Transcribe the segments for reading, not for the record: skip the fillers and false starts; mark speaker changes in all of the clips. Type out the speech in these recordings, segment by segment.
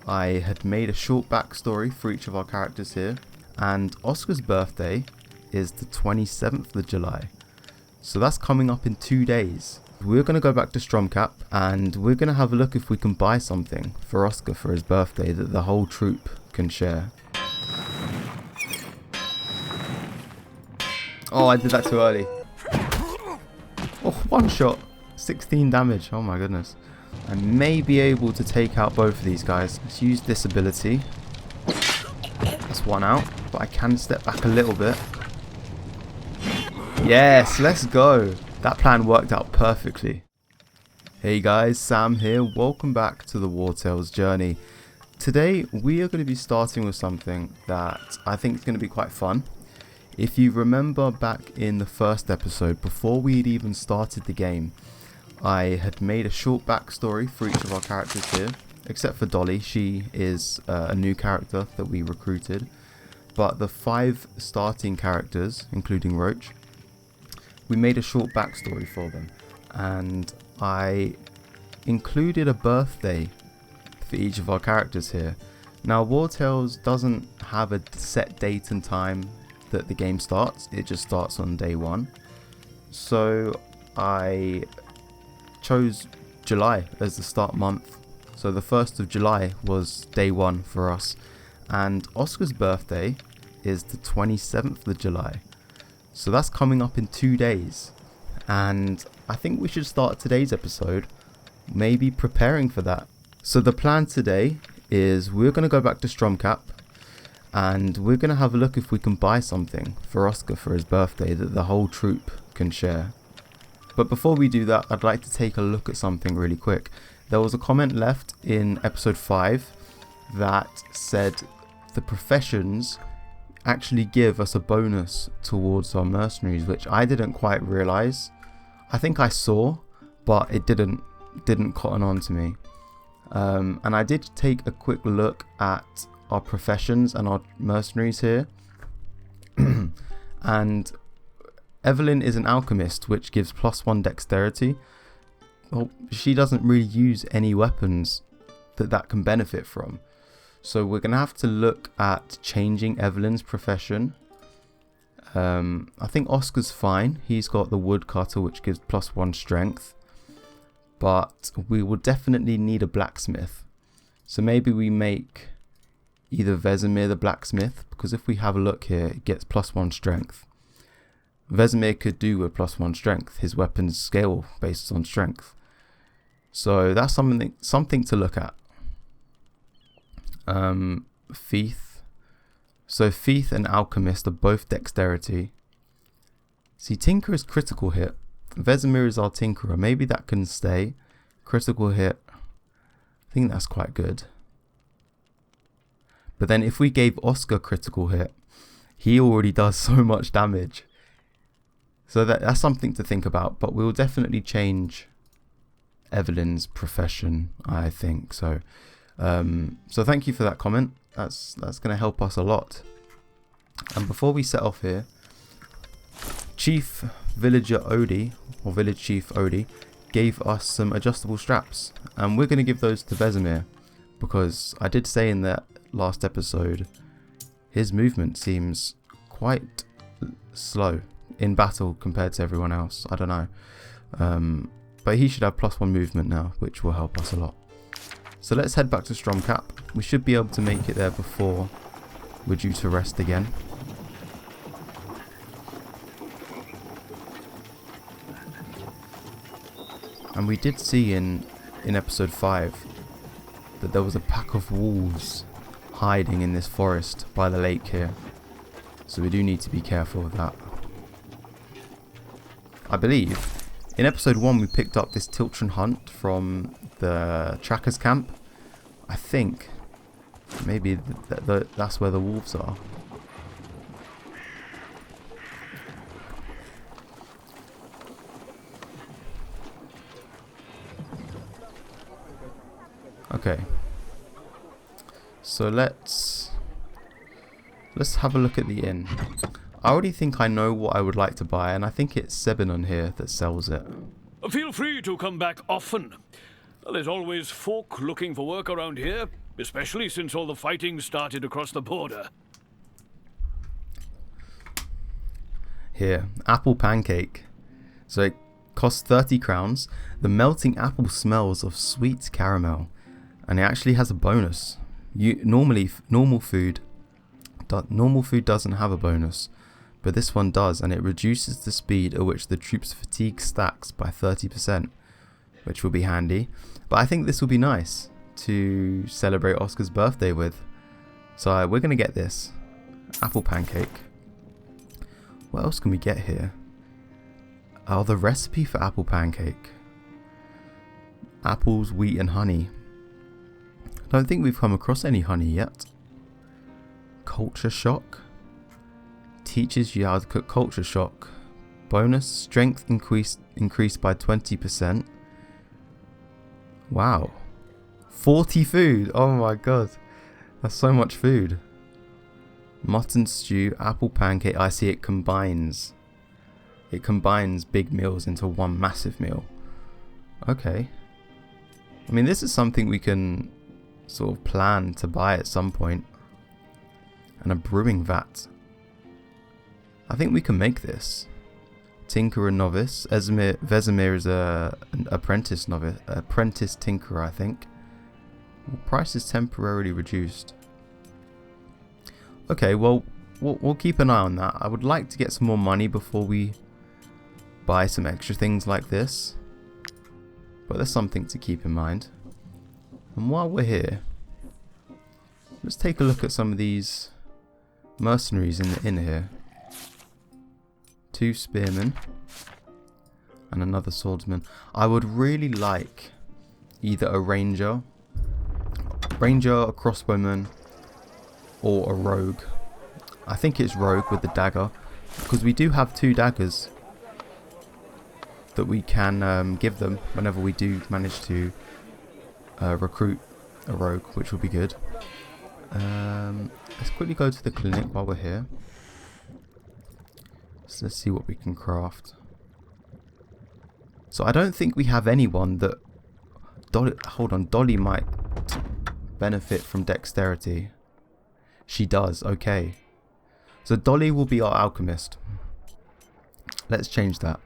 Speaker 1: I had made a short backstory for each of our characters here, and Oscar's birthday is the 27th of July, so that's coming up in 2 days. We're going to go back to Stromcap and we're going to have a look if we can buy something for Oscar for his birthday that the whole troop can share. Oh, I did that too early. Oh, one shot, 16 damage, oh my goodness. I may be able to take out both of these guys. Let's use this ability. That's one out, but I can step back a little bit. Yes, let's go. That plan worked out perfectly. Hey guys, Sam here. Welcome back to the Wartales journey. Today we are going to be starting with something that I think is going to be quite fun. If you remember back in the first episode, before we had even started the game, I had made a short backstory for each of our characters here, except for Dolly. She is a new character that we recruited, but the 5 starting characters, including Roach, we made a short backstory for them, and I included a birthday for each of our characters here. Now, Wartales doesn't have a set date and time that the game starts, it just starts on day 1. So I chose July as the start month, so the 1st of July was day 1 for us, and Oscar's birthday is the 27th of July. So that's coming up in 2 days, and I think we should start today's episode maybe preparing for that. So the plan today is we're going to go back to Stromcap and we're going to have a look if we can buy something for Oscar for his birthday that the whole troop can share. But before we do that, I'd like to take a look at something really quick. There was a comment left in episode 5 that said the professions actually give us a bonus towards our mercenaries, which I didn't quite realize. I think I saw, but it didn't cotton on to me. And I did take a quick look at our professions and our mercenaries here. And Evelyn is an alchemist, which gives +1 dexterity. Well, she doesn't really use any weapons that can benefit from. So we're going to have to look at changing Evelyn's profession. I think Oscar's fine. He's got the woodcutter, which gives +1 strength. But we will definitely need a blacksmith. So maybe we make either Vesemir the blacksmith, because if we have a look here, it gets +1 strength. Vesemir could do with +1 strength. His weapons scale based on strength. So that's something to look at. Thief. So Thief and Alchemist are both dexterity. See, Tinker is critical hit. Vesemir is our Tinkerer. Maybe that can stay. Critical hit. I think that's quite good. But then if we gave Oscar critical hit, he already does so much damage. So that's something to think about. But we'll definitely change Evelyn's profession, I think. So thank you for that comment. That's going to help us a lot. And before we set off here, Chief Villager Odie, or Village Chief Odie, gave us some adjustable straps, and we're going to give those to Vesemir, because I did say in that last episode his movement seems quite slow in battle compared to everyone else. I don't know, but he should have +1 movement now, which will help us a lot. So let's head back to Stromcap. We should be able to make it there before we're due to rest again. And we did see in episode 5 that there was a pack of wolves hiding in this forest by the lake here. So we do need to be careful of that. I believe in episode 1 we picked up this Tiltron hunt from the trackers camp. I think maybe that's where the wolves are. Okay, so let's have a look at the inn. I already think I know what I would like to buy, and I think it's Sebinon here that sells it.
Speaker 2: Feel free to come back often. There's always folk looking for work around here. especially since all the fighting started across the border.
Speaker 1: Here, apple pancake. So it costs 30 crowns. The melting apple smells of sweet caramel, and it actually has a bonus. Normal food doesn't have a bonus, but this one does, and it reduces the speed at which the troops' fatigue stacks by 30%, which will be handy. But I think this will be nice to celebrate Oscar's birthday with. So we're going to get this. Apple pancake. What else can we get here? Oh, the recipe for apple pancake. Apples, wheat and honey. I don't think we've come across any honey yet. Culture shock. Teaches you how to cook culture shock. Bonus, strength increased by 20%. Wow. 40 food. Oh my god. That's so much food. Mutton stew, apple pancake. I see it combines. It combines big meals into one massive meal. Okay. I mean, this is something we can sort of plan to buy at some point. And a brewing vat. I think we can make this. Tinker and novice. Vesemir is an apprentice novice, apprentice tinkerer, I think. Price is temporarily reduced. Okay, well, we'll keep an eye on that. I would like to get some more money before we buy some extra things like this. But there's something to keep in mind. And while we're here, let's take a look at some of these mercenaries in the inn here. 2 spearmen and another swordsman. I would really like either a ranger, a crossbowman, or a rogue. I think it's rogue with the dagger, because we do have 2 daggers that we can give them whenever we do manage to recruit a rogue, which will be good. Let's quickly go to the clinic while we're here. So let's see what we can craft. So I don't think we have anyone that... Dolly might benefit from dexterity. She does, okay. So Dolly will be our alchemist. Let's change that.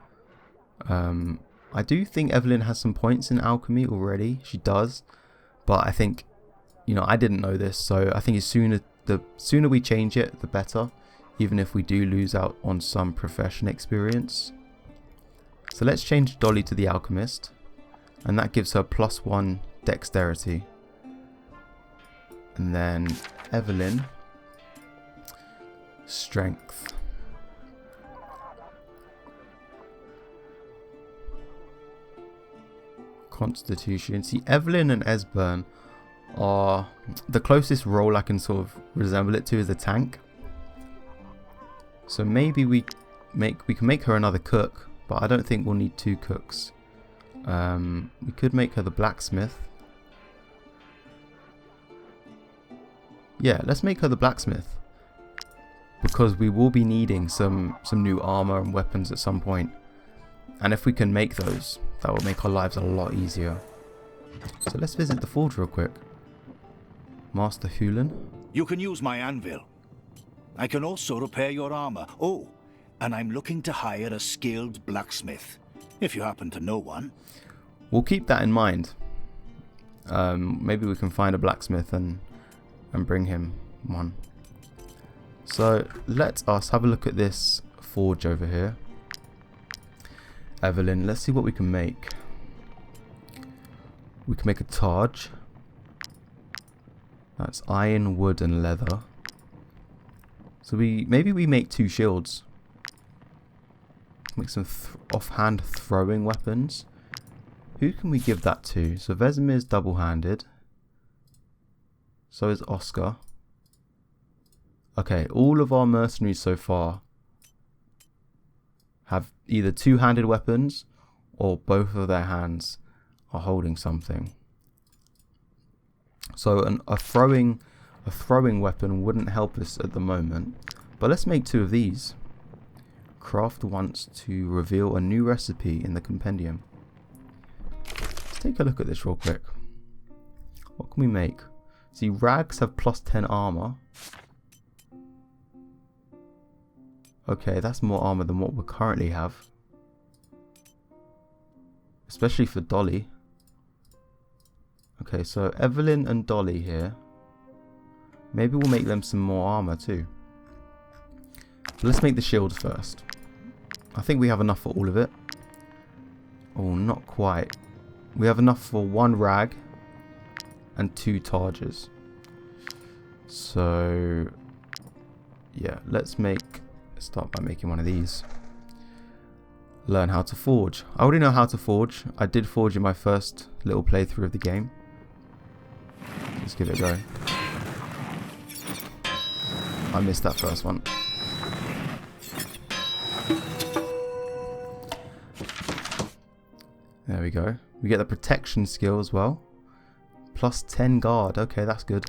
Speaker 1: I do think Evelyn has some points in alchemy already. She does. But I think, I didn't know this. So I think the sooner we change it, the better. Even if we do lose out on some profession experience. So let's change Dolly to the alchemist. And that gives her +1 dexterity. And then Evelyn, strength. Constitution. See, Evelyn and Esbern are the closest role I can sort of resemble it to is a tank. So maybe we can make her another cook, but I don't think we'll need 2 cooks. We could make her the blacksmith. Yeah, let's make her the blacksmith, because we will be needing some new armor and weapons at some point. And if we can make those, that will make our lives a lot easier. So let's visit the forge real quick. Master Hulan.
Speaker 3: You can use my anvil. I can also repair your armor. Oh, and I'm looking to hire a skilled blacksmith, if you happen to know one.
Speaker 1: We'll keep that in mind. Maybe we can find a blacksmith and bring him one. So let us have a look at this forge over here. Evelyn, let's see what we can make. We can make a targe. That's iron, wood and leather. So maybe we make 2 shields. Make some offhand throwing weapons. Who can we give that to? So Vesemir's double-handed. So is Oscar. Okay, all of our mercenaries so far have either 2-handed weapons or both of their hands are holding something. So a throwing weapon wouldn't help us at the moment, but let's make 2 of these. Craft once to reveal a new recipe in the compendium. Let's take a look at this real quick. What can we make? See, rags have plus 10 armor. Okay, that's more armor than what we currently have. Especially for Dolly. Okay, so Evelyn and Dolly here. Maybe we'll make them some more armor too. But let's make the shields first. I think we have enough for all of it. Oh, not quite. We have enough for 1 rag and 2 targes. So yeah, let's start by making one of these. Learn how to forge. I already know how to forge. I did forge in my first little playthrough of the game. Let's give it a go. I missed that first one. There we go. We get the protection skill as well. Plus 10 guard. Okay, that's good.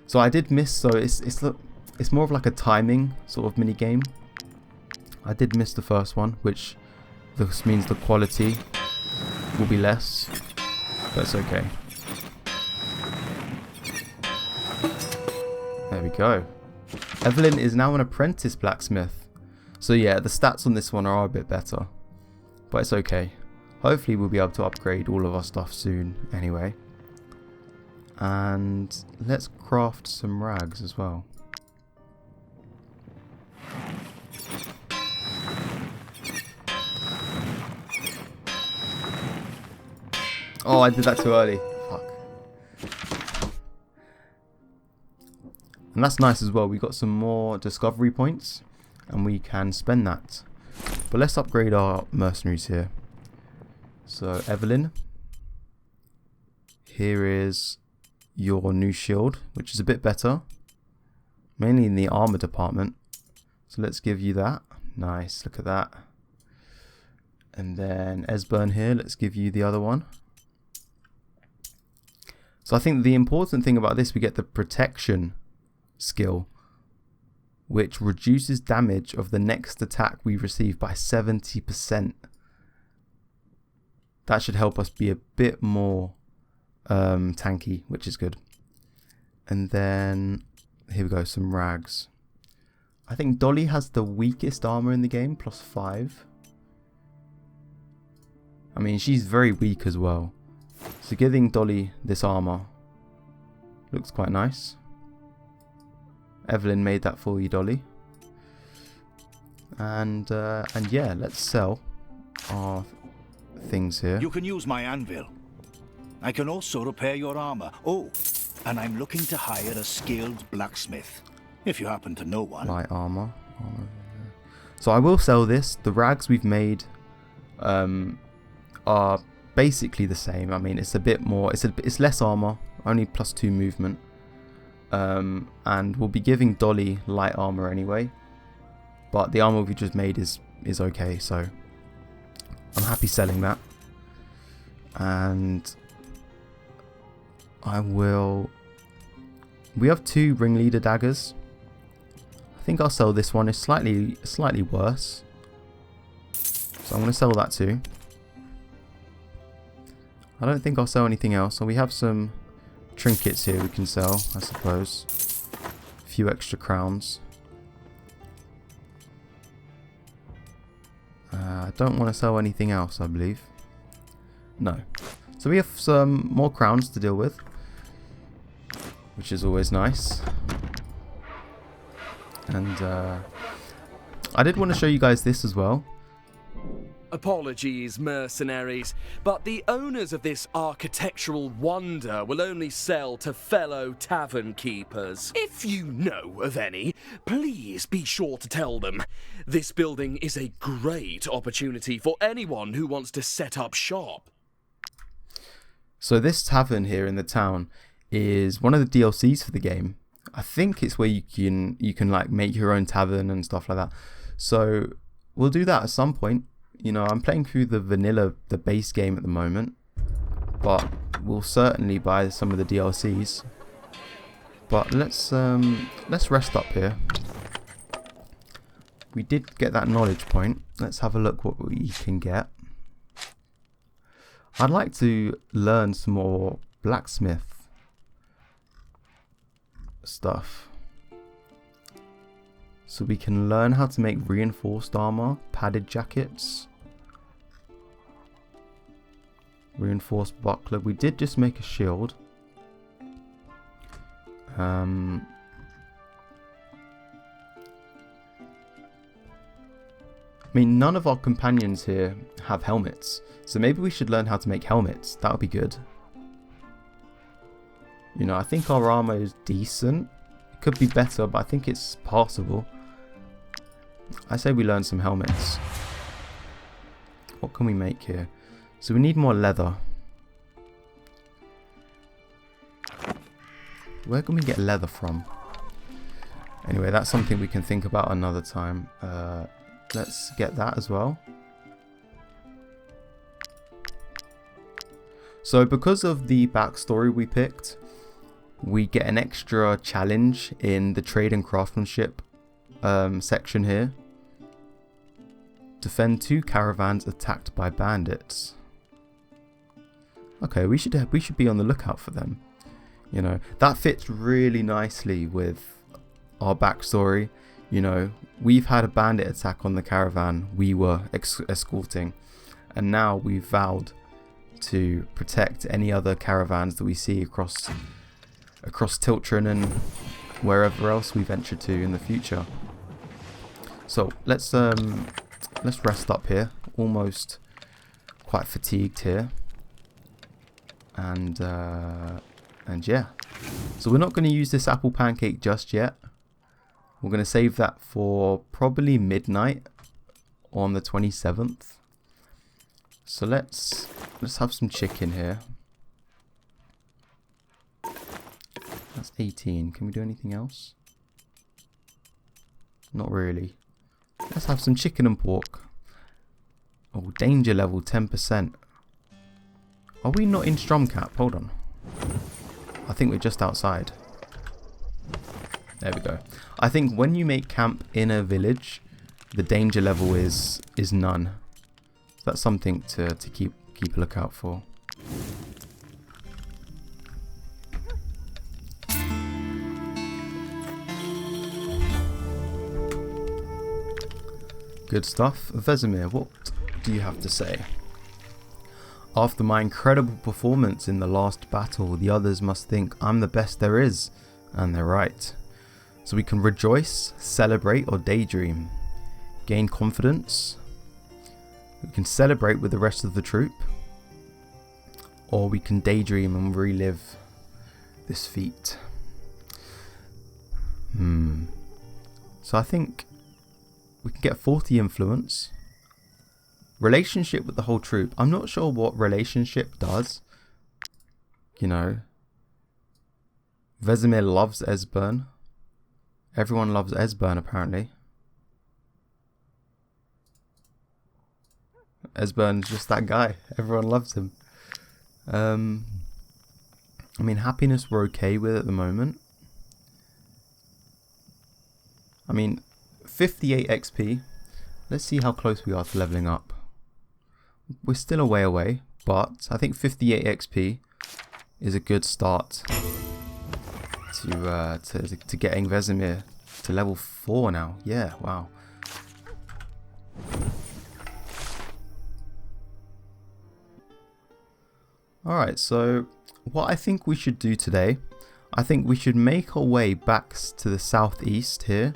Speaker 1: So I did miss. So it's more of like a timing sort of mini game. I did miss the first one, which this means the quality will be less, but it's okay. There we go. Evelyn is now an apprentice blacksmith. So yeah, the stats on this one are a bit better, but it's okay. Hopefully we'll be able to upgrade all of our stuff soon anyway. And let's craft some rags as well. Oh, I did that too early. Fuck. And that's nice as well. We got some more discovery points and we can spend that. But let's upgrade our mercenaries here. So Evelyn, here is your new shield, which is a bit better, mainly in the armor department. So let's give you that. Nice, look at that. And then Esbern here, let's give you the other one. So I think the important thing about this, we get the protection skill, which reduces damage of the next attack we receive by 70%. That should help us be a bit more tanky, which is good. And then here we go, some rags. I think Dolly has the weakest armor in the game, plus 5. I mean, she's very weak as well. So giving Dolly this armor looks quite nice. Evelyn made that for you, Dolly. And yeah, let's sell our things here.
Speaker 3: You can use my anvil. I can also repair your armor. Oh, and I'm looking to hire a skilled blacksmith, if you happen to know one.
Speaker 1: Light armor. So I will sell this. The rags we've made are basically the same. I mean, it's a bit more. It's less armor, only plus 2 movement. And we'll be giving Dolly light armor anyway. But the armor we just made is okay. So I'm happy selling that. And I will. We have 2 ringleader daggers. I think I'll sell this one. It's slightly worse. So I'm going to sell that too. I don't think I'll sell anything else. So we have some trinkets here we can sell, I suppose. A few extra crowns. I don't want to sell anything else, I believe. No. So we have some more crowns to deal with, which is always nice. And I did want to show you guys this as well.
Speaker 4: Apologies, mercenaries, but the owners of this architectural wonder will only sell to fellow tavern keepers. If you know of any, please be sure to tell them. This building is a great opportunity for anyone who wants to set up shop.
Speaker 1: So this tavern here in the town is one of the DLCs for the game. I think it's where you can like make your own tavern and stuff like that. So we'll do that at some point. You know, I'm playing through the base game at the moment, but we'll certainly buy some of the DLCs. But let's rest up here. We did get that knowledge point. Let's have a look what we can get. I'd like to learn some more blacksmith. stuff. So we can learn how to make reinforced armor, padded jackets, reinforced buckler. We did just make a shield. I mean, none of our companions here have helmets, so maybe we should learn how to make helmets. That would be good. You know, I think our armor is decent. It could be better, but I think it's passable. I say we learn some helmets. What can we make here? So we need more leather. Where can we get leather from? Anyway, that's something we can think about another time. Let's get that as well. So because of the backstory we picked, we get an extra challenge in the trade and craftsmanship section here. Defend 2 caravans attacked by bandits. Okay, we should be on the lookout for them. You know, that fits really nicely with our backstory. You know, we've had a bandit attack on the caravan we were escorting, and now we've vowed to protect any other caravans that we see across Tiltron and wherever else we venture to in the future. So let's rest up here. Almost quite fatigued here, and yeah. So we're not going to use this apple pancake just yet. We're going to save that for probably midnight on the 27th. So let's have some chicken here. That's 18. Can we do anything else? Not really. Let's have some chicken and pork. Oh, danger level 10%. Are we not in Stromcap? Hold on. I think we're just outside. There we go. I think when you make camp in a village, the danger level is none. So that's something to keep a lookout for. Good stuff. Vesemir, what do you have to say? After my incredible performance in the last battle, the others must think I'm the best there is, and they're right. So we can rejoice, celebrate, or daydream. Gain confidence. We can celebrate with the rest of the troop, or we can daydream and relive this feat. So I think we can get 40 influence. Relationship with the whole troop. I'm not sure what relationship does. You know, Vesemir loves Esbern. Everyone loves Esbern apparently. Esbern's just that guy. Everyone loves him. I mean, happiness we're okay with at the moment. I mean, 58 XP. Let's see how close we are to leveling up. We're still a way away, but I think 58 XP is a good start to getting Vesemir to level 4 now. Yeah, wow. Alright, so what I think we should do today, I think we should make our way back to the southeast here,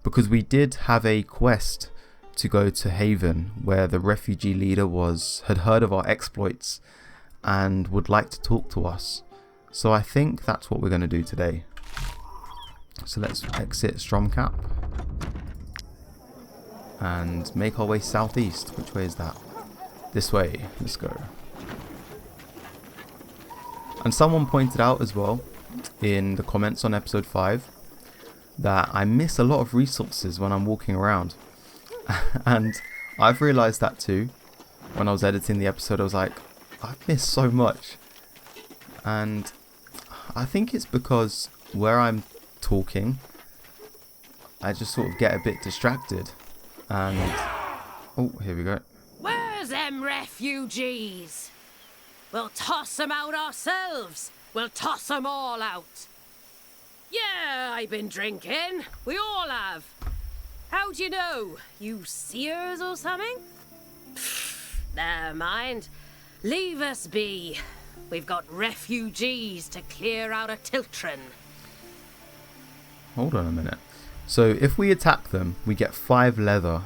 Speaker 1: because we did have a quest to go to Haven where the refugee leader had heard of our exploits and would like to talk to us. So I think that's what we're going to do today. So let's exit Stromcap and make our way southeast. Which way is that? This way. Let's go. And someone pointed out as well in the comments on episode 5 that I miss a lot of resources when I'm walking around. And I've realised that too. When I was editing the episode, I was like, I've missed so much. And I think it's because where I'm talking, I just sort of get a bit distracted. And oh, here we go.
Speaker 5: Where's them refugees? We'll toss them out ourselves. We'll toss them all out. You I've been drinking. We all have. How do you know? You seers or something? Never mind. Leave us be. We've got refugees to clear out of Tiltron.
Speaker 1: Hold on a minute. So if we attack them, we get 5 leather.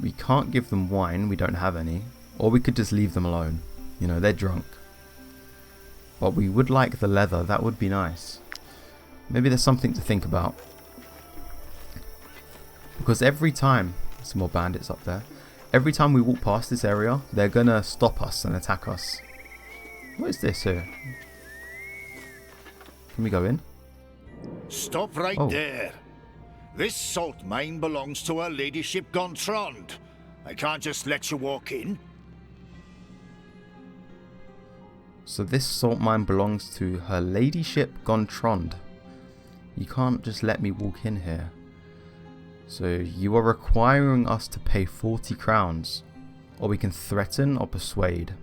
Speaker 1: We can't give them wine, we don't have any. Or we could just leave them alone. You know, they're drunk. But we would like the leather, that would be nice. Maybe there's something to think about. Because every time, some more bandits up there. Every time we walk past this area, they're gonna stop us and attack us. What is this here? Can we go in?
Speaker 3: Stop right there. This salt mine belongs to her ladyship Gontrond. I can't just let you walk in.
Speaker 1: So this salt mine belongs to her ladyship Gontrond. You can't just let me walk in here. So you are requiring us to pay 40 crowns. Or we can threaten or persuade.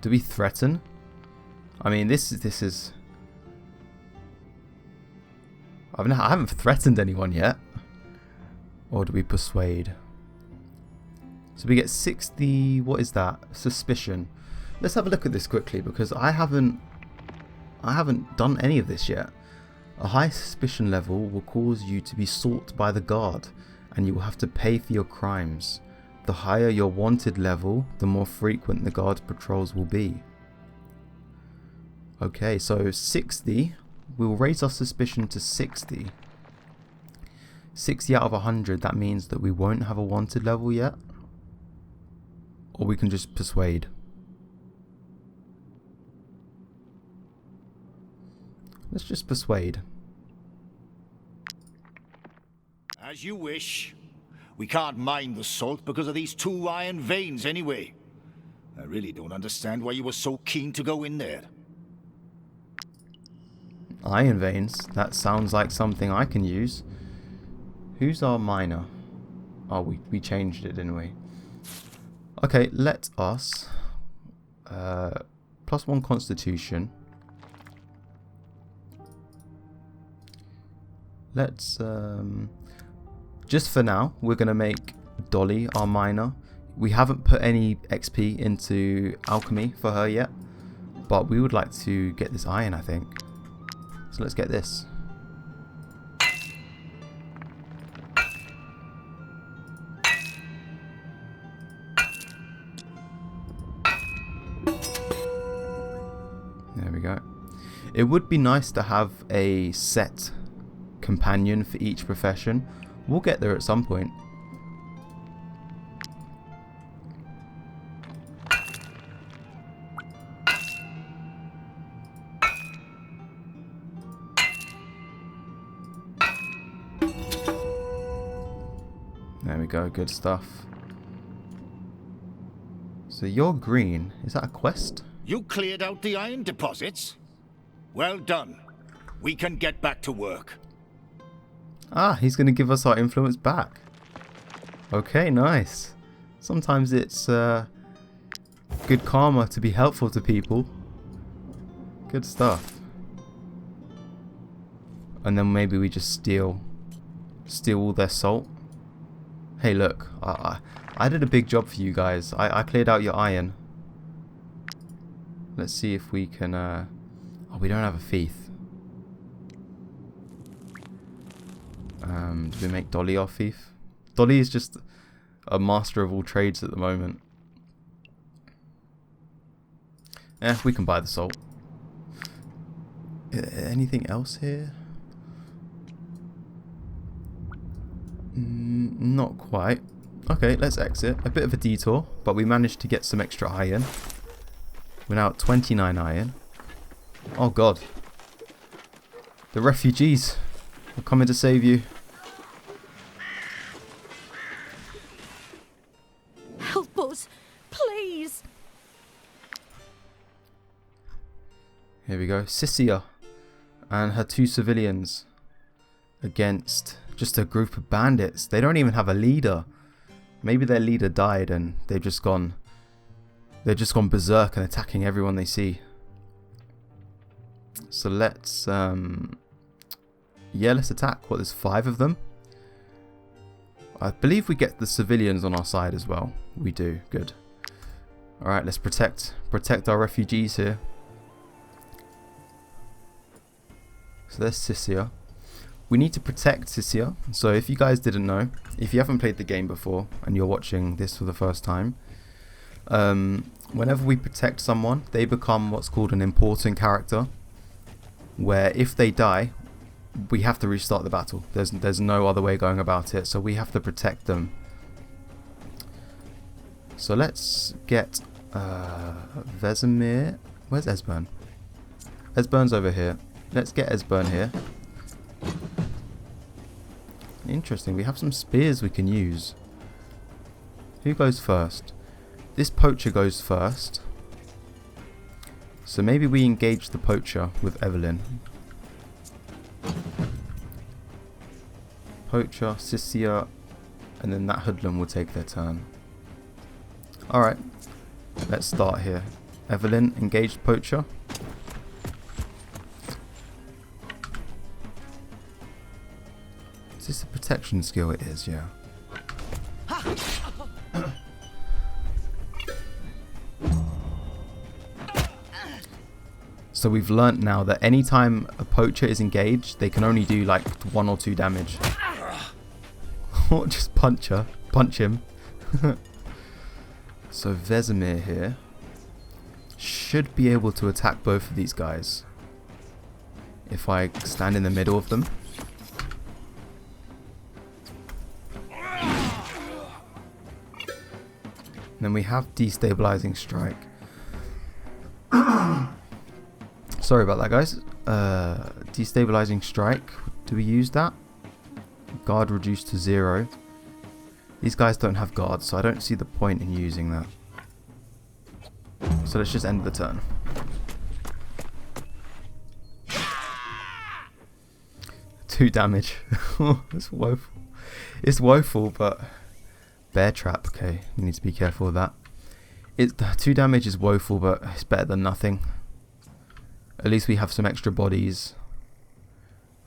Speaker 1: Do we threaten? I mean, this is... I haven't threatened anyone yet. Or do we persuade? So we get 60... What is that? Suspicion. Let's have a look at this quickly because I haven't done any of this yet. A high suspicion level will cause you to be sought by the guard and you will have to pay for your crimes. The higher your wanted level, the more frequent the guard patrols will be. Okay, so 60. We will raise our suspicion to 60. 60 out of 100, that means that we won't have a wanted level yet. Or we can just persuade. Let's just persuade.
Speaker 3: As you wish. We can't mine the salt because of these 2 iron veins anyway. I really don't understand why you were so keen to go in there.
Speaker 1: Iron veins? That sounds like something I can use. Who's our miner? Oh, we changed it, didn't we? Okay, let us... +1 constitution. Let's... just for now, we're going to make Dolly our miner. We haven't put any XP into alchemy for her yet. But we would like to get this iron, I think. So let's get this. There we go. It would be nice to have a set companion for each profession. We'll get there at some point. There we go, good stuff. So you're green. Is that a quest?
Speaker 3: You cleared out the iron deposits? Well done. We can get back to work.
Speaker 1: Ah, he's going to give us our influence back. Okay, nice. Sometimes it's good karma to be helpful to people. Good stuff. And then maybe we just steal all their salt. Hey, look, I did a big job for you guys. I cleared out your iron. Let's see if we can... oh, we don't have a thief. Do we make Dolly our thief? Dolly is just a master of all trades at the moment. We can buy the salt. Anything else here? Not quite. Okay, let's exit. A bit of a detour, but we managed to get some extra iron. We're now at 29 iron. Oh god. The refugees are coming to save you.
Speaker 5: Help us, please.
Speaker 1: Here we go. Sissia and her 2 civilians against just a group of bandits. They don't even have a leader. Maybe their leader died and they've just gone They're just gone berserk and attacking everyone they see. So let's let's attack. What, there's 5 of them? I believe we get the civilians on our side as well. We do, good. Alright, let's protect our refugees here. So there's Sissia. We need to protect Sissia. So if you guys didn't know, if you haven't played the game before and you're watching this for the first time, whenever we protect someone, they become what's called an important character, where if they die, we have to restart the battle. There's no other way going about it, so we have to protect them. So let's get Vesemir. Where's Esbern? Esbern's over here. Let's get Esbern here. Interesting, we have some spears we can use. Who goes first? This poacher goes first. So maybe we engage the poacher with Evelyn. Poacher, Sissia, and then that hoodlum will take their turn. Alright, let's start here. Evelyn, engaged poacher. Is this a protection skill? It is, yeah. So we've learnt now that anytime a poacher is engaged, they can only do like 1 or 2 damage. Or just punch him. So Vesemir here should be able to attack both of these guys if I stand in the middle of them. And then we have destabilizing strike. Sorry about that, guys. Destabilizing strike. Do we use that? Guard reduced to 0. These guys don't have guards, so I don't see the point in using that. So let's just end the turn. Two damage. It's woeful. It's woeful, but bear trap. Okay, we need to be careful with that. 2 damage is woeful, but it's better than nothing. At least we have some extra bodies.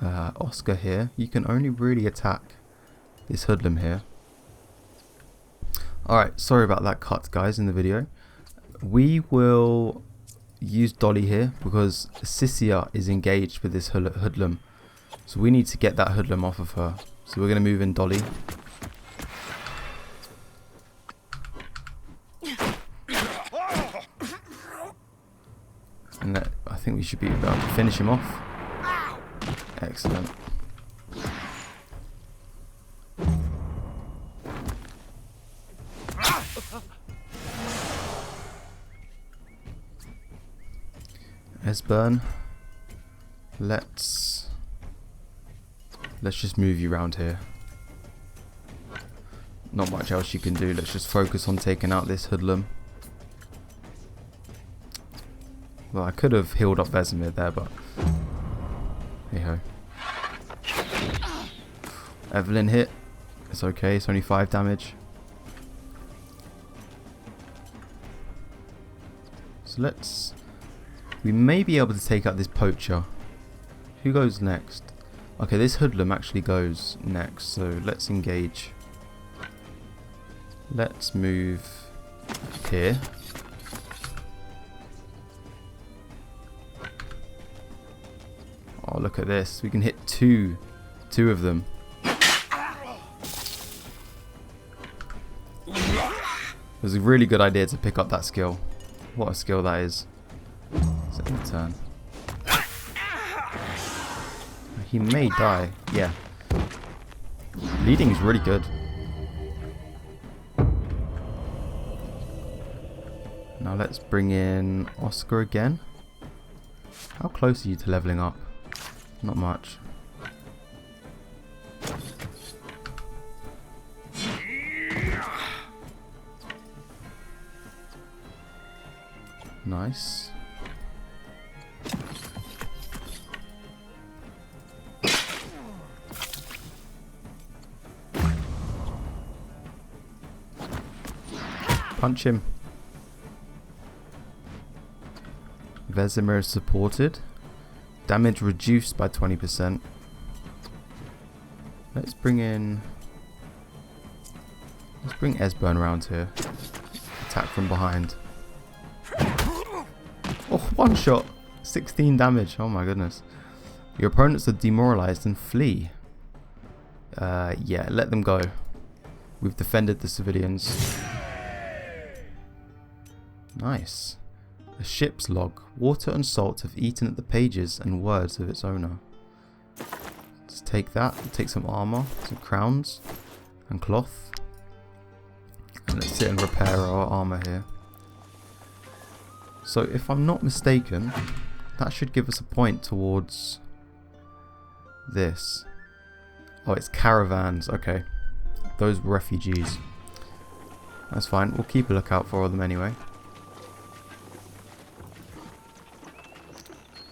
Speaker 1: Oscar here. You can only really attack this hoodlum here. Alright, sorry about that cut, guys, in the video. We will use Dolly here because Sissia is engaged with this hoodlum. So we need to get that hoodlum off of her. So we're going to move in Dolly. And I think we should be able to finish him off. Excellent. Esbern, let's just move you around here. Not much else you can do. Let's just focus on taking out this hoodlum. Well, I could have healed up Vesemir there, but hey ho. Evelyn hit. It's okay. It's only 5 damage. So we may be able to take out this poacher. Who goes next? Okay, this hoodlum actually goes next, so let's engage. Let's move here. Oh, look at this. We can hit two of them. It was a really good idea to pick up that skill. What a skill that is. Second turn. He may die. Yeah. Leading is really good. Now let's bring in Oscar again. How close are you to leveling up? Not much. Nice. Punch him. Vesemir supported. Damage reduced by 20%. Let's bring Esbern around here. Attack from behind. Oh, one shot! 16 damage, oh my goodness. Your opponents are demoralized and flee. Yeah, let them go. We've defended the civilians. Nice. A ship's log. Water and salt have eaten at the pages and words of its owner. Let's take that. We'll take some armor, some crowns, and cloth. And let's sit and repair our armor here. So if I'm not mistaken, that should give us a point towards this. Oh, it's caravans. Okay. Those refugees. That's fine. We'll keep a lookout for them anyway.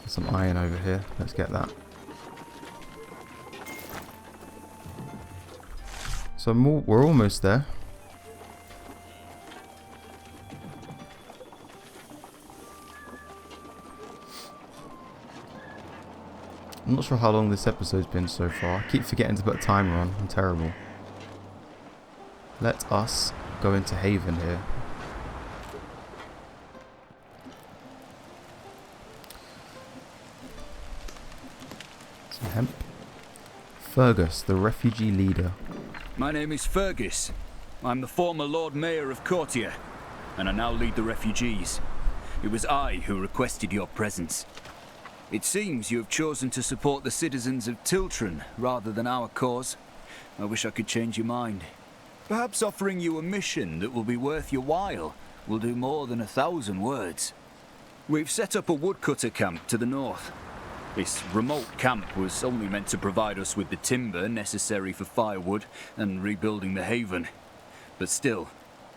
Speaker 1: Some iron over here. Let's get that. So we're almost there. I'm not sure how long this episode's been so far. I keep forgetting to put a timer on. I'm terrible. Let us go into Haven here. Some hemp. Fergus, the refugee leader.
Speaker 6: My name is Fergus. I'm the former Lord Mayor of Courtier, and I now lead the refugees. It was I who requested your presence. It seems you have chosen to support the citizens of Tiltron rather than our cause. I wish I could change your mind. Perhaps offering you a mission that will be worth your while will do more than 1,000 words. We've set up a woodcutter camp to the north. This remote camp was only meant to provide us with the timber necessary for firewood and rebuilding the haven. But still,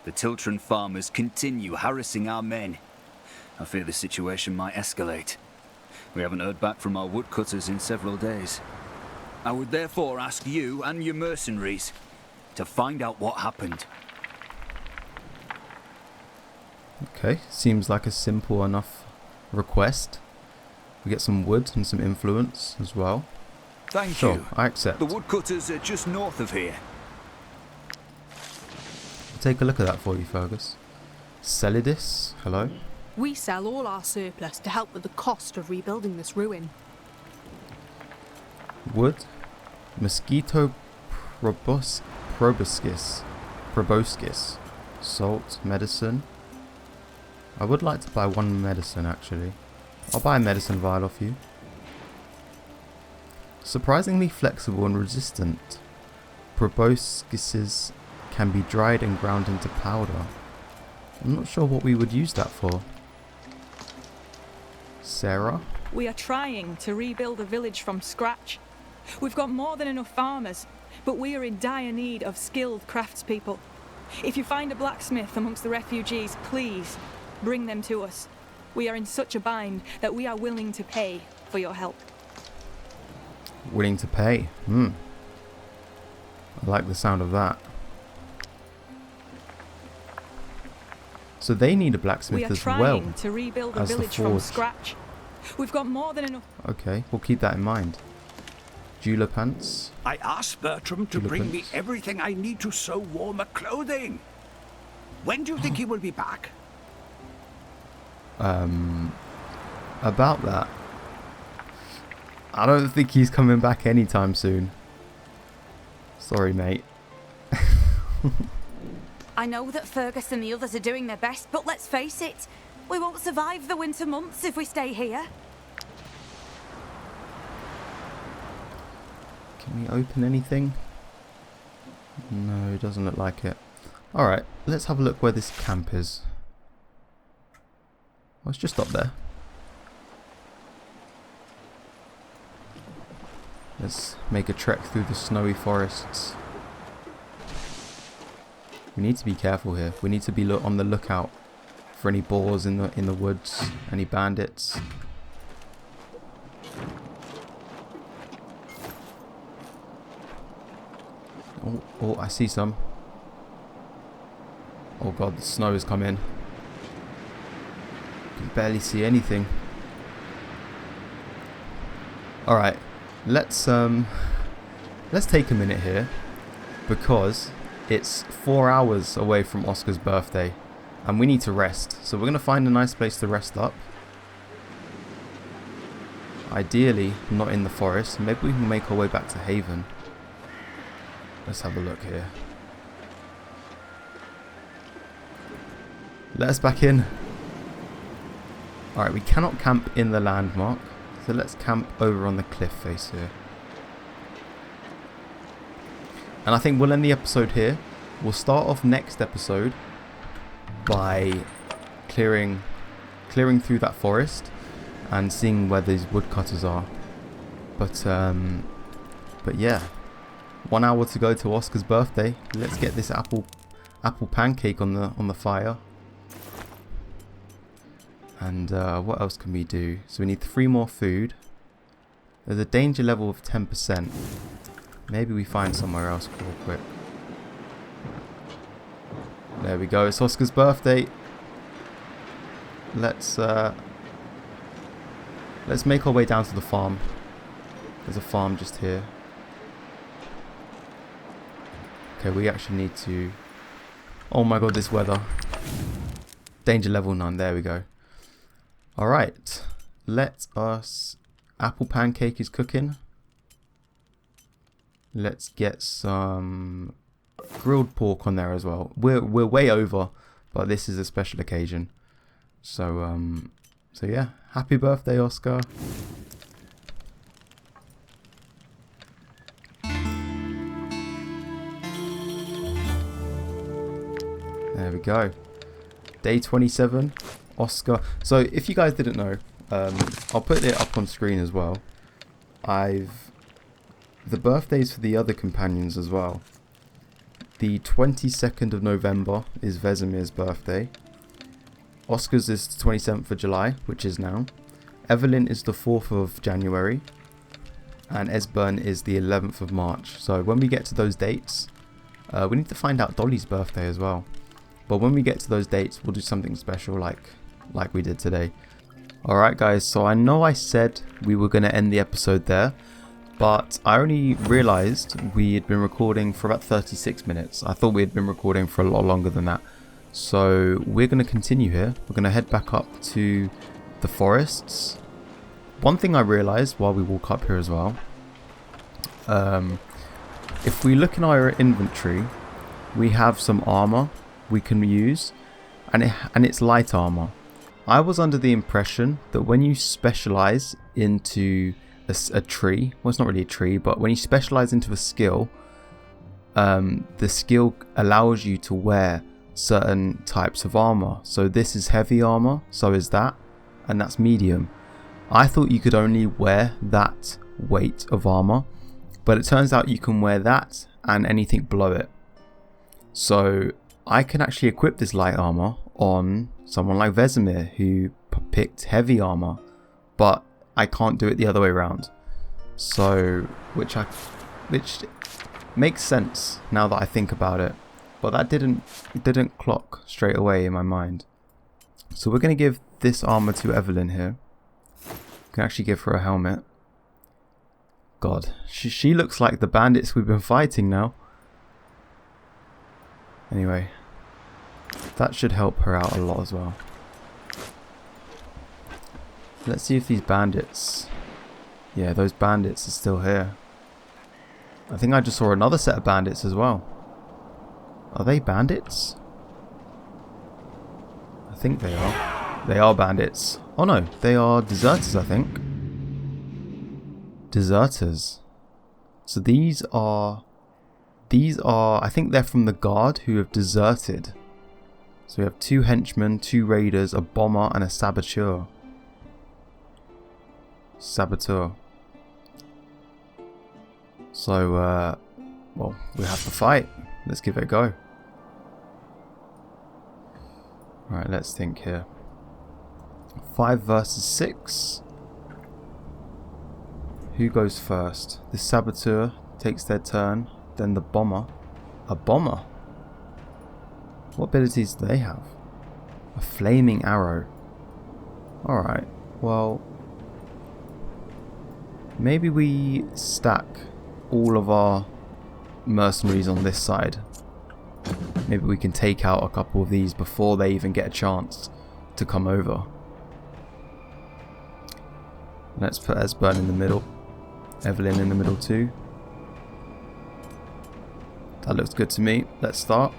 Speaker 6: the Tiltron farmers continue harassing our men. I fear the situation might escalate. We haven't heard back from our woodcutters in several days. I would therefore ask you and your mercenaries to find out what happened.
Speaker 1: Okay, seems like a simple enough request. We get some wood and some influence as well.
Speaker 6: Thank
Speaker 1: Sure,
Speaker 6: you.
Speaker 1: I accept.
Speaker 6: The woodcutters are just north of here.
Speaker 1: I'll take a look at that for you, Fergus. Celidis, hello.
Speaker 7: We sell all our surplus to help with the cost of rebuilding this ruin.
Speaker 1: Wood. Mosquito proboscis. Salt, medicine. I would like to buy one medicine actually. I'll buy a medicine vial off you. Surprisingly flexible and resistant. Proboscises can be dried and ground into powder. I'm not sure what we would use that for. Sarah?
Speaker 8: We are trying to rebuild a village from scratch. We've got more than enough farmers, but we are in dire need of skilled craftspeople. If you find a blacksmith amongst the refugees, please bring them to us. We are in such a bind that we are willing to pay for your help.
Speaker 1: Willing to pay? I like the sound of that. So they need a blacksmith as well.
Speaker 8: We are trying to rebuild a village from scratch. We've got more than enough.
Speaker 1: Okay, we'll keep that in mind. Jeweler pants.
Speaker 3: I asked Bertram to bring me everything I need to sew warmer clothing. When do you think he will be back?
Speaker 1: About that. I don't think he's coming back anytime soon. Sorry, mate.
Speaker 9: I know that Fergus and the others are doing their best, but let's face it, we won't survive the winter months if we stay here.
Speaker 1: Can we open anything? No, it doesn't look like it. Alright, let's have a look where this camp is. Well, it's just up there. Let's make a trek through the snowy forests. We need to be careful here. We need to be on the lookout for any boars in the woods, any bandits. Oh, I see some. Oh god, the snow has come in. Can barely see anything. Alright, let's take a minute here, because it's 4 hours away from Oscar's birthday and we need to rest. So we're going to find a nice place to rest up. Ideally not in the forest. Maybe we can make our way back to Haven. Let's have a look here. Let us back in. Alright, we cannot camp in the landmark, so let's camp over on the cliff face here. And I think we'll end the episode here. We'll start off next episode by clearing through that forest and seeing where these woodcutters are. But yeah, 1 hour to go to Oscar's birthday. Let's get this apple pancake on the fire. And what else can we do? So we need 3 more food. There's a danger level of 10%. Maybe we find somewhere else real quick. There we go. It's Oscar's birthday. Let's make our way down to the farm. There's a farm just here. Okay, we actually need to... Oh my god, this weather. Danger level 9. There we go. Alright. Let us... Apple pancake is cooking. Let's get some grilled pork on there as well. We're way over, but this is a special occasion. So yeah, happy birthday, Oscar. There we go. Day 27, Oscar. So if you guys didn't know, I'll put it up on screen as well. The birthdays for the other companions as well. The 22nd of November is Vesemir's birthday. Oscar's is the 27th of July, which is now. Evelyn is the 4th of January. And Esbern is the 11th of March. So when we get to those dates, we need to find out Dolly's birthday as well. But when we get to those dates, we'll do something special like we did today. Alright guys, so I know I said we were going to end the episode there. But I only realised we had been recording for about 36 minutes. I thought we had been recording for a lot longer than that. So we're going to continue here. We're going to head back up to the forests. One thing I realised while we walk up here as well. If we look in our inventory, we have some armour we can use. And it's light armour. I was under the impression that when you specialise into... a tree, well it's not really a tree, but when you specialize into a skill, the skill allows you to wear certain types of armor. So this is heavy armor, so is that, and that's medium. I thought you could only wear that weight of armor, but it turns out you can wear that and anything below it. So I can actually equip this light armor on someone like Vesemir who picked heavy armor, but I can't do it the other way around. So, which makes sense now that I think about it, but that didn't clock straight away in my mind. So we're going to give this armor to Evelyn here. We can actually give her a helmet. God, she looks like the bandits we've been fighting now. Anyway, that should help her out a lot as well. Let's see if these bandits... Yeah, those bandits are still here. I think I just saw another set of bandits as well. Are they bandits? I think they are. They are bandits. Oh no, they are deserters, I think. Deserters. So these are... I think they're from the guard who have deserted. So we have 2 henchmen, 2 raiders, a bomber and a saboteur. So well, we have to fight. Let's give it a go. Alright, let's think here. 5 versus 6. Who goes first? The saboteur takes their turn, then the bomber. A bomber? What abilities do they have? A flaming arrow. Alright, well... Maybe we stack all of our mercenaries on this side. Maybe we can take out a couple of these before they even get a chance to come over. Let's put Esbern in the middle. Evelyn in the middle too. That looks good to me. Let's start.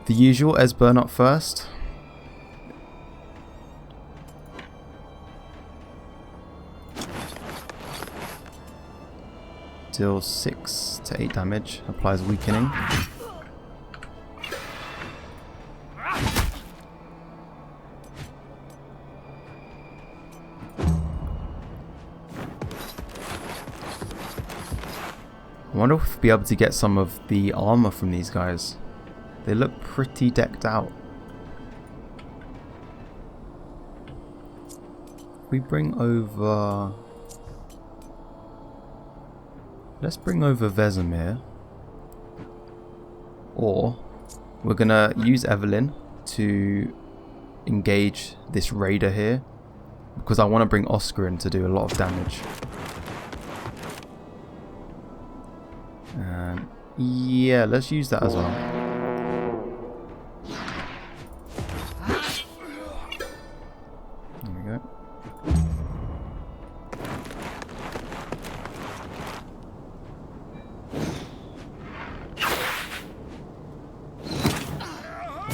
Speaker 1: The usual, Esbern up first. Deals 6 to 8 damage. Applies weakening. I wonder if we'll be able to get some of the armor from these guys. They look pretty decked out. We bring over... Let's bring over Vesemir. Or we're gonna use Evelyn to engage this raider here, because I want to bring Oscar in to do a lot of damage. And yeah, let's use that as well. There we go.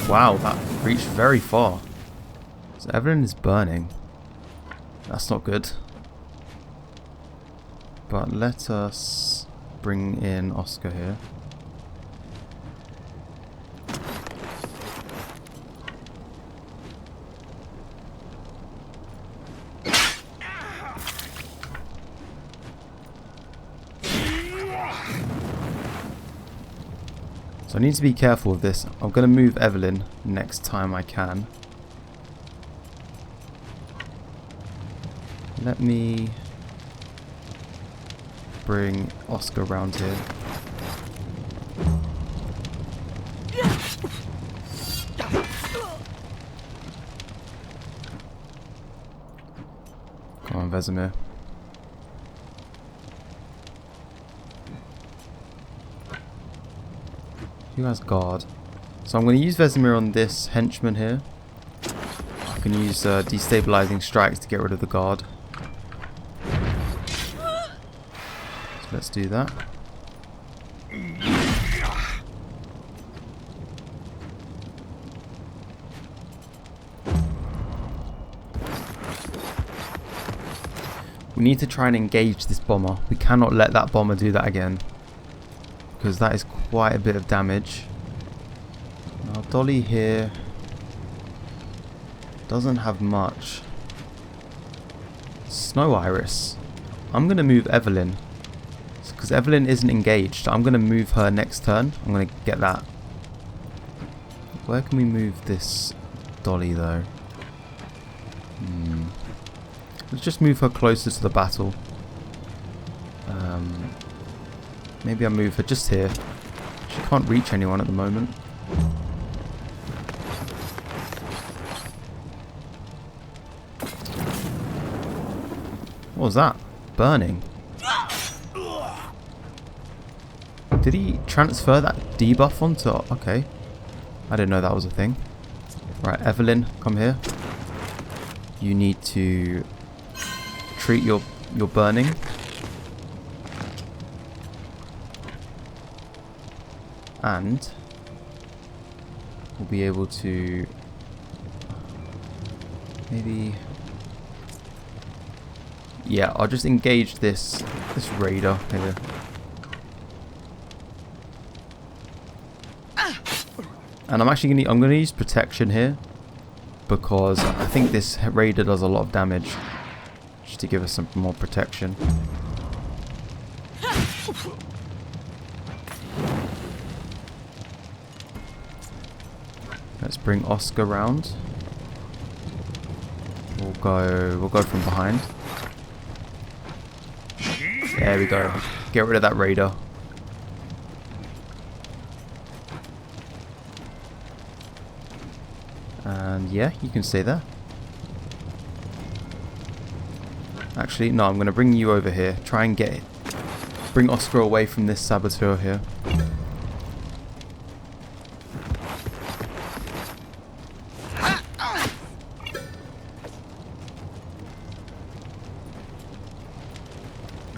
Speaker 1: Wow, that reached very far. So Evelyn is burning. That's not good. But let us bring in Oscar here. So I need to be careful with this. I'm going to move Evelyn next time I can. Let me bring Oscar around here. Come on, Vesemir. Who has guard? So I'm going to use Vesemir on this henchman here. I can use destabilizing strikes to get rid of the guard. So let's do that. We need to try and engage this bomber. We cannot let that bomber do that again, because that is quite a bit of damage. Now Dolly here doesn't have much. Snow Iris. I'm going to move Evelyn, because Evelyn isn't engaged. I'm going to move her next turn. I'm going to get that. Where can we move this Dolly though? Let's just move her closer to the battle. Maybe I move her just here. She can't reach anyone at the moment. What was that? Burning. Did he transfer that debuff onto... Okay. I didn't know that was a thing. Right, Evelyn, come here. You need to treat your burning. And we'll be able to maybe... Yeah, I'll just engage this raider here. And I'm gonna use protection here, because I think this raider does a lot of damage, just to give us some more protection. Let's bring Oscar round. We'll go from behind. There we go. Get rid of that raider. And yeah, you can stay there. Actually, no, I'm going to bring you over here. Try and get it. Bring Oscar away from this saboteur here.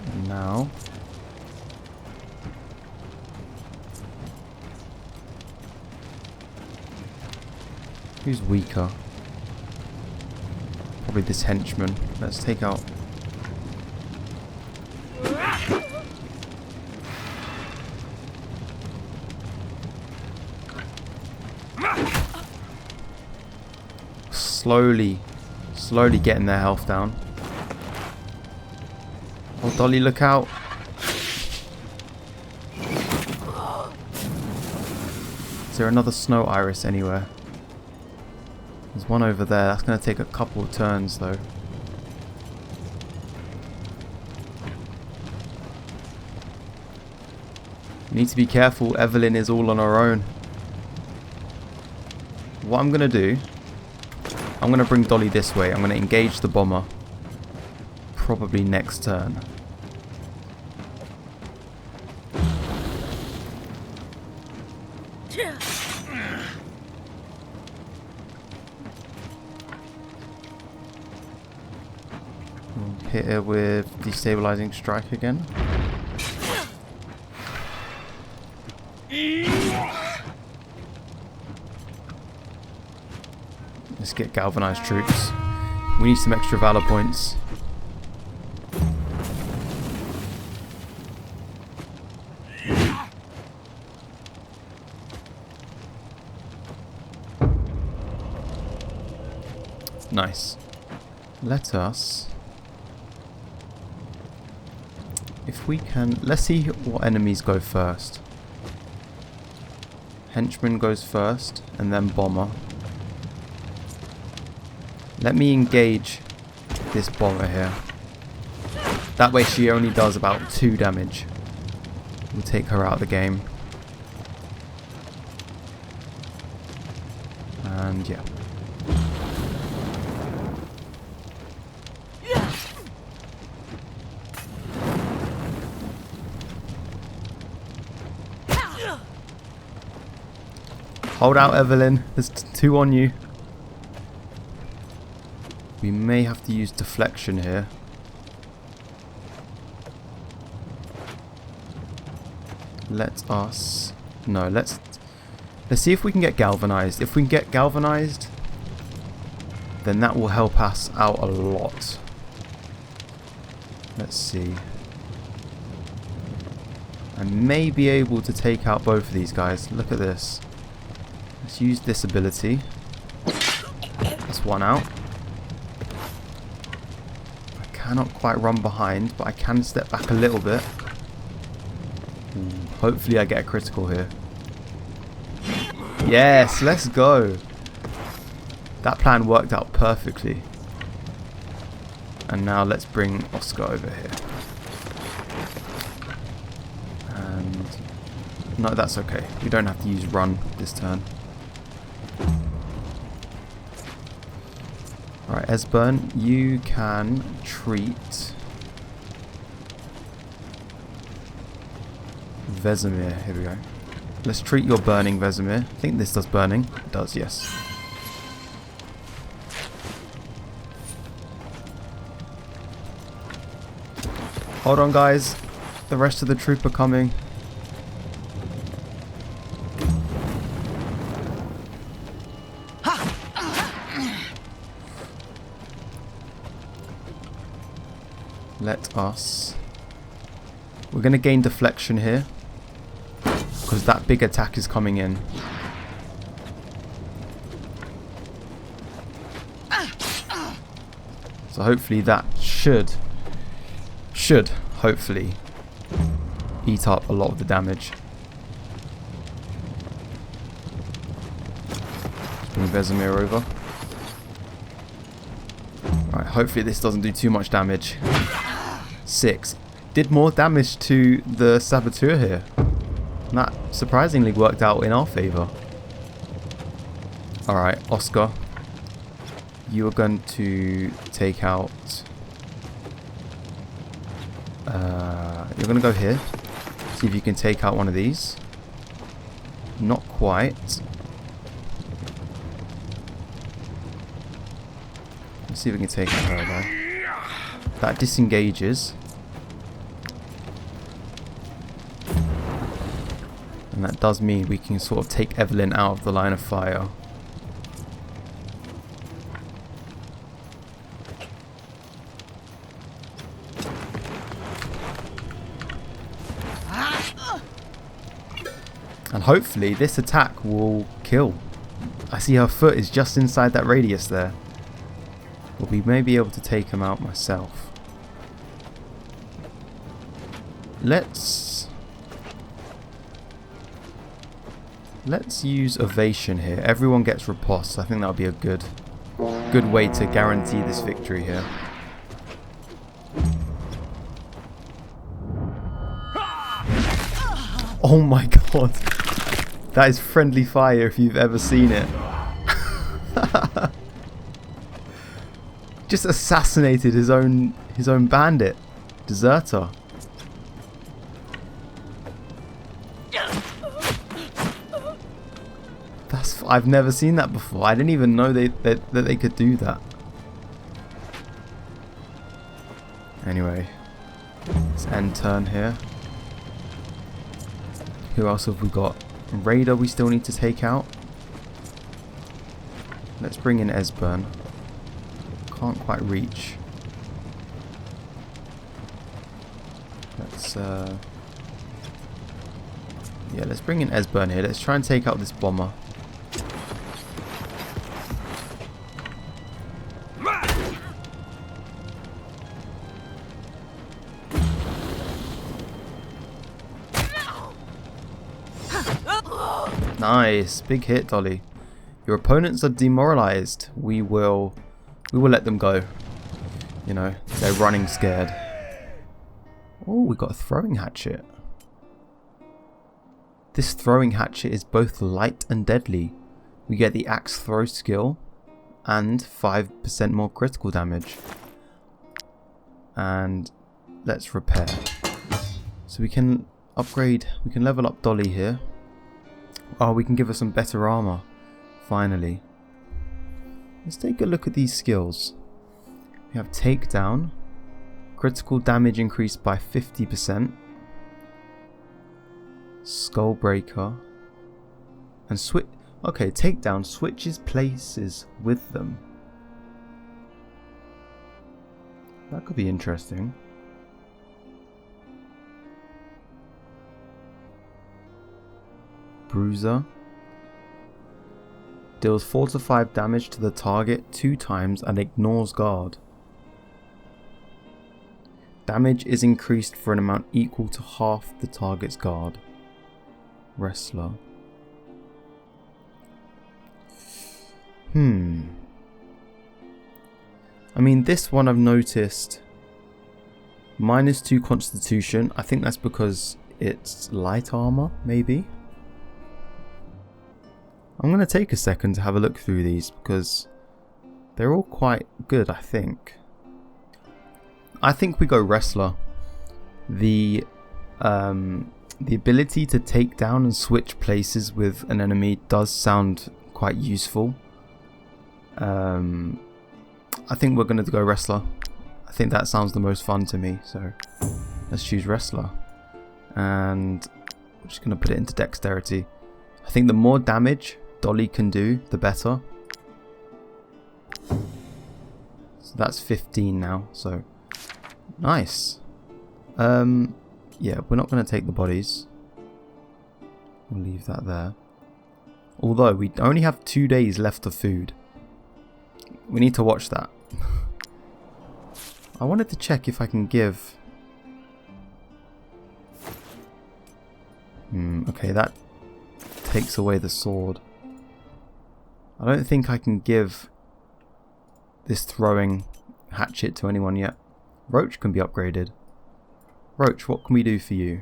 Speaker 1: And now... who's weaker? Probably this henchman. Let's take out... slowly getting their health down. Oh, Dolly, look out. Is there another snow iris anywhere? There's one over there. That's going to take a couple of turns, though. You need to be careful. Evelyn is all on her own. What I'm going to do... I'm going to bring Dolly this way. I'm going to engage the bomber. Probably next turn. We'll hit her with destabilizing strike again. Let's get galvanized troops. We need some extra valor points. Nice. Let us... if we can... let's see what enemies go first. Henchman goes first, and then bomber. Let me engage this bomber here. That way she only does about 2 damage. We'll take her out of the game. And yeah. Hold out, Evelyn. There's 2 on you. We may have to use deflection here. Let us... no, let's see if we can get galvanized. If we can get galvanized, then that will help us out a lot. Let's see. I may be able to take out both of these guys. Look at this. Let's use this ability. That's one out. Cannot quite run behind, but I can step back a little bit. Hopefully I get a critical here. Yes, let's go. That plan worked out perfectly. And now let's bring Oscar over here. And no, that's okay. We don't have to use run this turn. Alright, Esbern, you can treat Vesemir. Here we go. Let's treat your burning, Vesemir. I think this does burning. It does, yes. Hold on, guys. The rest of the troop are coming. Let us... we're going to gain deflection here. Because that big attack is coming in. So hopefully that should hopefully eat up a lot of the damage. Let's bring Vesemir over. Right, hopefully this doesn't do too much damage. 6. Did more damage to the saboteur here. And that surprisingly worked out in our favour. Alright, Oscar. You are going to take out You're going to go here. See if you can take out one of these. Not quite. Let's see if we can take out her though. That disengages. And that does mean we can sort of take Evelyn out of the line of fire. And hopefully this attack will kill. I see her foot is just inside that radius there. But we may be able to take him out myself. Let's use evasion here. Everyone gets riposte. I think that'll be a good way to guarantee this victory here. Oh my god. That is friendly fire if you've ever seen it. Just assassinated his own bandit. Deserter. I've never seen that before. I didn't even know that they could do that. Anyway, let's end turn here. Who else have we got? Raider we still need to take out. Let's bring in Esbern. Can't quite reach. Let's yeah, let's bring in Esbern here. Let's try and take out this bomber. Nice, big hit, Dolly. Your opponents are demoralized. We will let them go. You know, they're running scared. Oh, we got a throwing hatchet. This throwing hatchet is both light and deadly. We get the axe throw skill and 5% more critical damage. And let's repair. So we can upgrade, we can level up Dolly here. Oh, we can give her some better armor. Finally. Let's take a look at these skills. We have takedown. Critical damage increased by 50%. Skullbreaker. And switch. Okay, takedown switches places with them. That could be interesting. Bruiser. Deals 4 to 5 damage to the target 2 times and ignores guard. Damage is increased for an amount equal to half the target's guard. Wrestler. I mean, this one I've noticed. -2 constitution. I think that's because it's light armor, maybe. I'm going to take a second to have a look through these because they're all quite good, I think. I think we go wrestler. The ability to take down and switch places with an enemy does sound quite useful. I think we're going to go wrestler. I think that sounds the most fun to me, so let's choose wrestler. And we're just going to put it into dexterity. I think the more damage Dolly can do, the better. So that's 15 now, so nice. Yeah, we're not going to take the bodies. We'll leave that there. Although we only have 2 days left of food. We need to watch that. I wanted to check if I can give... okay, that takes away the sword. I don't think I can give this throwing hatchet to anyone yet. Roach can be upgraded. Roach, what can we do for you?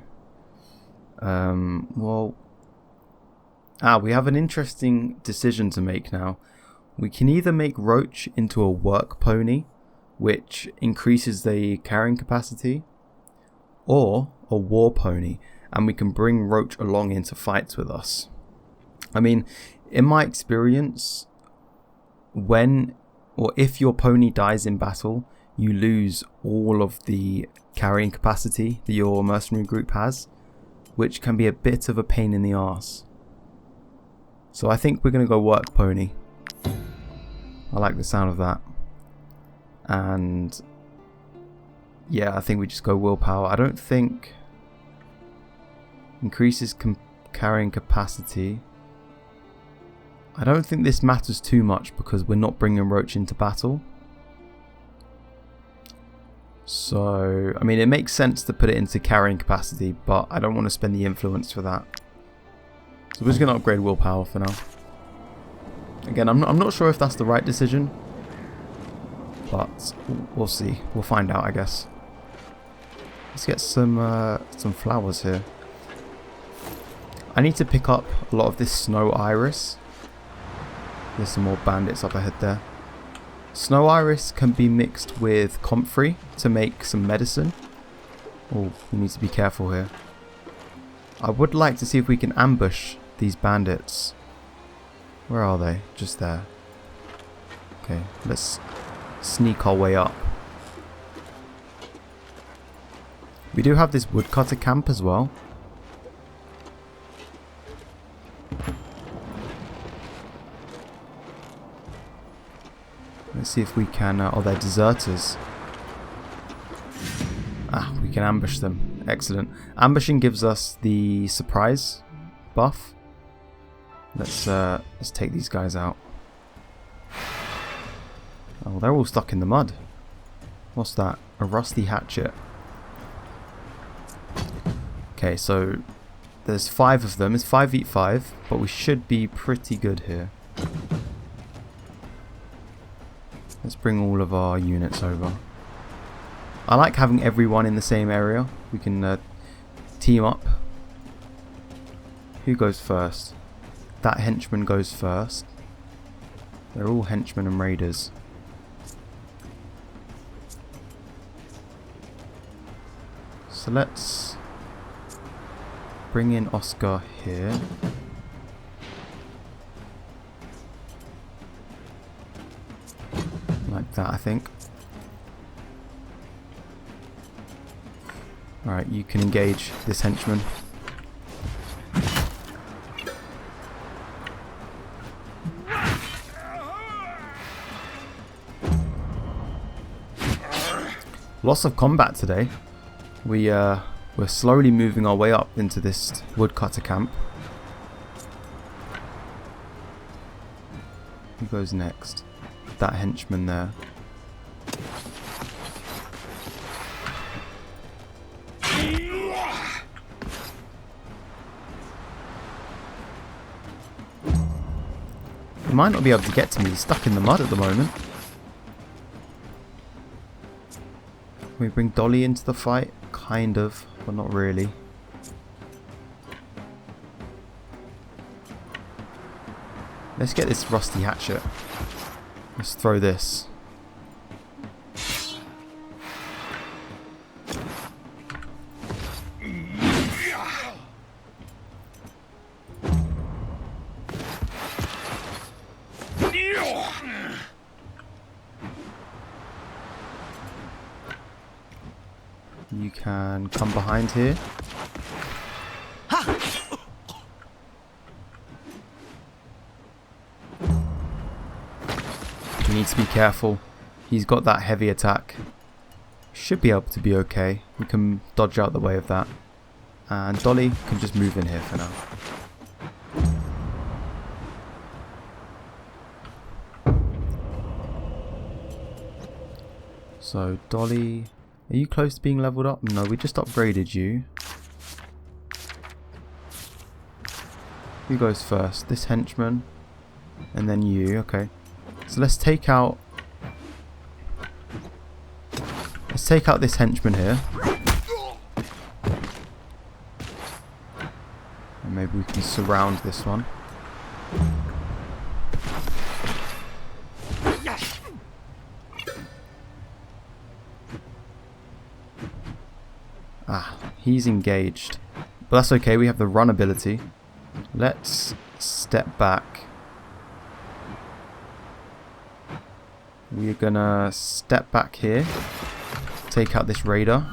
Speaker 1: Well... we have an interesting decision to make now. We can either make Roach into a work pony, which increases the carrying capacity, or a war pony, and we can bring Roach along into fights with us. I mean, in my experience, when or if your pony dies in battle, you lose all of the carrying capacity that your mercenary group has, which can be a bit of a pain in the arse. So I think we're going to go work pony. I like the sound of that. And yeah, I think we just go willpower. I don't think increases carrying capacity. I don't think this matters too much because we're not bringing Roach into battle. So, I mean, it makes sense to put it into carrying capacity, but I don't want to spend the influence for that. So we're just going to upgrade willpower for now. Again, I'm not sure if that's the right decision, but we'll see. We'll find out, I guess. Let's get some flowers here. I need to pick up a lot of this snow iris. There's some more bandits up ahead there. Snow iris can be mixed with comfrey to make some medicine. Oh, we need to be careful here. I would like to see if we can ambush these bandits. Where are they? Just there. Okay, let's sneak our way up. We do have this woodcutter camp as well. Let's see if we can... oh, they're deserters. Ah, we can ambush them. Excellent. Ambushing gives us the surprise buff. Let's take these guys out. Oh, they're all stuck in the mud. What's that? A rusty hatchet. Okay, so there's 5 of them. It's 5v5, but we should be pretty good here. Let's bring all of our units over. I like having everyone in the same area. We can team up. Who goes first? That henchman goes first. They're all henchmen and raiders. So let's bring in Oscar here. Like that, I think. Alright, you can engage this henchman. Lots of combat today. We're slowly moving our way up into this woodcutter camp. Who goes next? That henchman there. He might not be able to get to me. He's stuck in the mud at the moment. Can we bring Dolly into the fight? Kind of, but not really. Let's get this rusty hatchet. Let's throw this. You can come behind here. You need to be careful. He's got that heavy attack. Should be able to be okay. We can dodge out the way of that. And Dolly can just move in here for now. So Dolly, are you close to being leveled up? No, we just upgraded you. Who goes first? This henchman. And then you, okay. So let's take out this henchman here. And maybe we can surround this one. Ah, he's engaged. But that's okay, we have the run ability. Let's step back. We're gonna step back here. Take out this raider.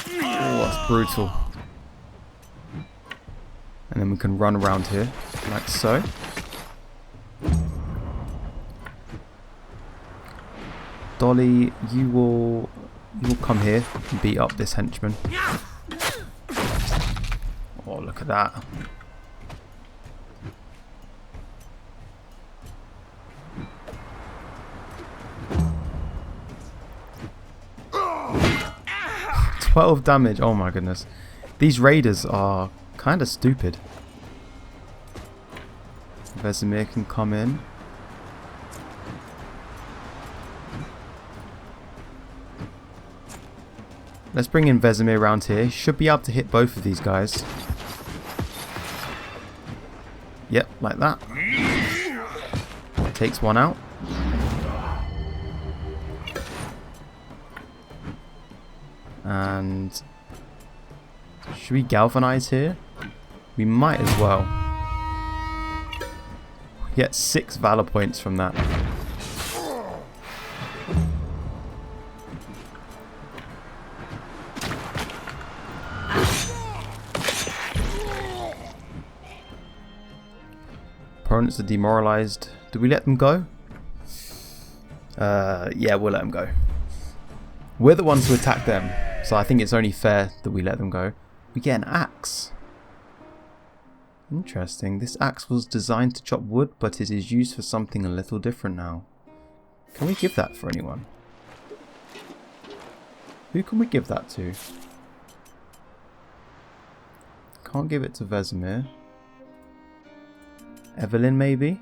Speaker 1: Oh, that's brutal. And then we can run around here, like so. Dolly, you will come here and beat up this henchman. Oh, look at that. $12 damage. Oh my goodness. These raiders are kind of stupid. Vesemir can come in. Let's bring in Vesemir around here. Should be able to hit both of these guys. Yep, like that. Takes one out. And should we galvanize here? We might as well. Get 6 valor points from that. Opponents are demoralized. Do we let them go? Yeah, we'll let them go. We're the ones who attack them, so I think it's only fair that we let them go. We get an axe. Interesting. This axe was designed to chop wood, but it is used for something a little different now. Can we give that for anyone? Who can we give that to? Can't give it to Vesemir. Evelyn, maybe?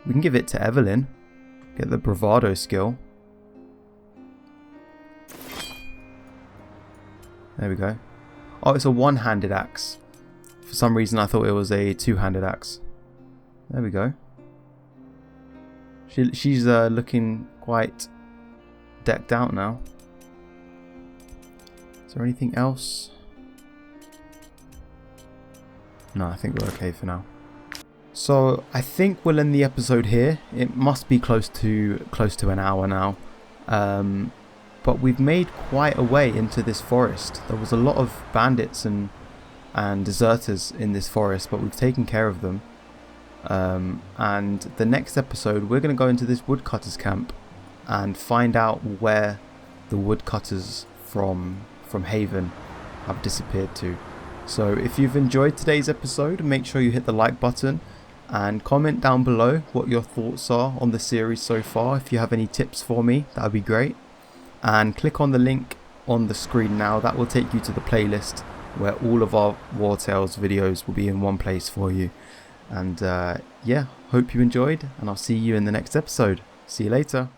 Speaker 1: We can give it to Evelyn. Get the bravado skill. There we go. Oh, it's a one-handed axe. For some reason I thought it was a two-handed axe. There we go. She's looking quite decked out now. Is there anything else? No, I think we're okay for now. So I think we'll end the episode here. It must be close to an hour now. But we've made quite a way into this forest. There was a lot of bandits and deserters in this forest, but we've taken care of them. And the next episode we're going to go into this woodcutters camp and find out where the woodcutters from Haven have disappeared to. So if you've enjoyed today's episode, make sure you hit the like button and comment down below what your thoughts are on the series so far. If you have any tips for me, that would be great. And click on the link on the screen now. That will take you to the playlist where all of our Wartales videos will be in one place for you. And yeah, hope you enjoyed, and I'll see you in the next episode. See you later.